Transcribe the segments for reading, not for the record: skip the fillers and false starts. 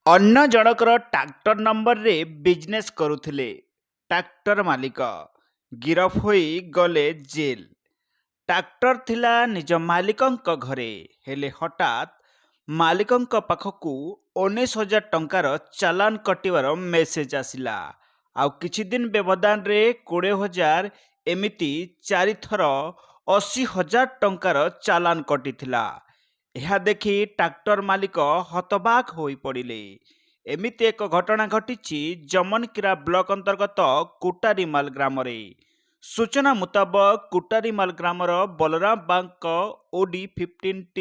ଅନ୍ୟ ଜଣକର ଟ୍ରାକ୍ଟର ନମ୍ବରରେ ବିଜନେସ୍ କରୁଥିଲେ। ଟ୍ରାକ୍ଟର ମାଲିକ ଗିରଫ ହୋଇ ଗଲେ ଜେଲ୍। ଟ୍ରାକ୍ଟର ଥିଲା ନିଜ ମାଲିକଙ୍କ ଘରେ, ହେଲେ ହଠାତ୍ ମାଲିକଙ୍କ ପାଖକୁ 19,000 ଟଙ୍କାର ଚାଲାନ କଟିବାର ମେସେଜ ଆସିଲା। ଆଉ କିଛି ଦିନ ବ୍ୟବଧାନରେ 20,000, ଏମିତି 4 ଥର 80,000 ଟଙ୍କାର ଚାଲାନ କଟିଥିଲା। ଏହା ଦେଖି ଟ୍ରାକ୍ଟର ମାଲିକ ହତବାକ୍ ହୋଇପଡ଼ିଲେ। ଏମିତି ଏକ ଘଟଣା ଘଟିଛି ଜମନକିରା ବ୍ଲକ ଅନ୍ତର୍ଗତ କୁଟାରିମାଲ ଗ୍ରାମରେ। ସୂଚନା ମୁତାବକ କୁଟାରିମାଲ ଗ୍ରାମର ବଲରାମ ବାଗଙ୍କ ଓଡି 15T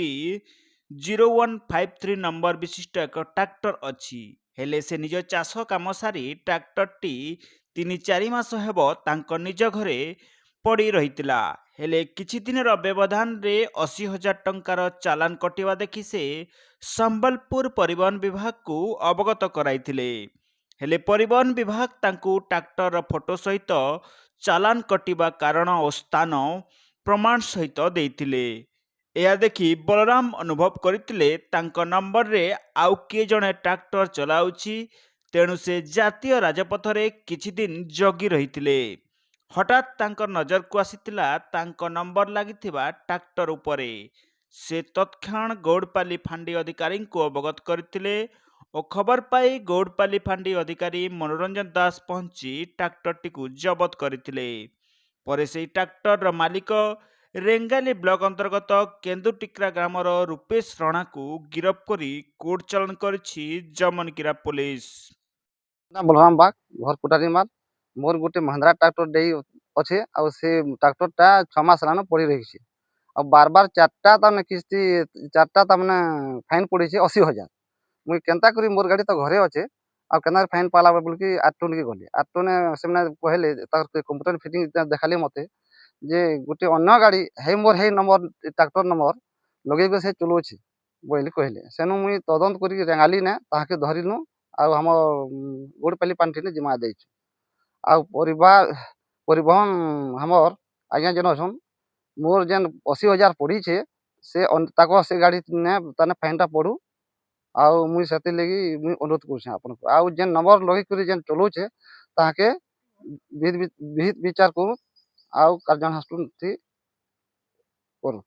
0153 ନମ୍ବର ବିଶିଷ୍ଟ ଏକ ଟ୍ରାକ୍ଟର ଅଛି। ହେଲେ ସେ ନିଜ ଚାଷ କାମ ସାରି ଟ୍ରାକ୍ଟରଟି 3-4 ମାସ ହେବ ତାଙ୍କ ନିଜ ଘରେ ପଡ଼ି ରହିଥିଲା। ହେଲେ କିଛି ଦିନର ବ୍ୟବଧାନରେ 80,000 ଟଙ୍କାର ଚାଲାନ କଟିବା ଦେଖି ସେ ସମ୍ବଲପୁର ପରିବହନ ବିଭାଗକୁ ଅବଗତ କରାଇଥିଲେ। ହେଲେ ପରିବହନ ବିଭାଗ ତାଙ୍କୁ ଟ୍ରାକ୍ଟରର ଫଟୋ ସହିତ ଚାଲାନ କଟିବା କାରଣ ଓ ସ୍ଥାନ ପ୍ରମାଣ ସହିତ ଦେଇଥିଲେ। ଏହା ଦେଖି ବଳରାମ ଅନୁଭବ କରିଥିଲେ ତାଙ୍କ ନମ୍ବରରେ ଆଉ କିଏ ଜଣେ ଟ୍ରାକ୍ଟର ଚଲାଉଛି, ତେଣୁ ସେ ଜାତୀୟ ରାଜପଥରେ କିଛି ଦିନ ଜଗି ରହିଥିଲେ। ହଠାତ୍ ତାଙ୍କ ନଜରକୁ ଆସିଥିଲା ତାଙ୍କ ନମ୍ବର ଲାଗିଥିବା ଟ୍ରାକ୍ଟର ଉପରେ। ସେ ତତ୍କ୍ଷଣାତ୍ ଗୌଡ଼ପାଲି ଫାଣ୍ଡି ଅଧିକାରୀଙ୍କୁ ଅବଗତ କରିଥିଲେ ଓ ଖବର ପାଇ ଗୌଡ଼ପାଲି ଫାଣ୍ଡି ଅଧିକାରୀ ମନୋରଞ୍ଜନ ଦାସ ପହଞ୍ଚି ଟ୍ରାକ୍ଟରଟିକୁ ଜବତ କରିଥିଲେ। ପରେ ସେହି ଟ୍ରାକ୍ଟରର ମାଲିକ ରେଙ୍ଗାଲି ବ୍ଲକ ଅନ୍ତର୍ଗତ କେନ୍ଦୁଟିକ୍ରା ଗ୍ରାମର ରୂପେଶ ରଣାକୁ ଗିରଫ କରି କୋର୍ଟ ଚାଲାଣ କରିଛି ଜମନକିରା ପୋଲିସ। बलराम बाग घर कुटारी माल मोर गोटे महिंद्रा ट्रैक्टर डे अच्छे आ से ट्रैक्टरटा 6 मास हेलान पड़ी रही बार बार चार्टा तमें किस्ती चार्टा तमें फाइन पड़ी 80,000। मुई केन्ता करी मोर गाड़ी तो घरे अच्छे आ केना फाइन पाला बोल आटोन के गली आटोने से कहले कंप्यूटर फिटिंग देखाली मत जे गोटे अन्य गाड़ी है मोर है नंबर ट्रैक्टर नंबर लगे से चलाऊे बोली कहले सेनु मुई तदंत कर रेंगाली ने ताके धरिलु आम गोड़पाली पांठी जिमा दे परिवहन हमर आज्ञा जेन अछन मोर जेन 80,000 पड़ी से से गाड़ी ने ताने फाइनटा पड़ू आउ मुई से लगी मुई अनुरोध कर आपको आउ जेन नंबर लगे जेन चलाऊे ताके विहित विचार करूँ आउ कार्यानुष्ठान करूँ।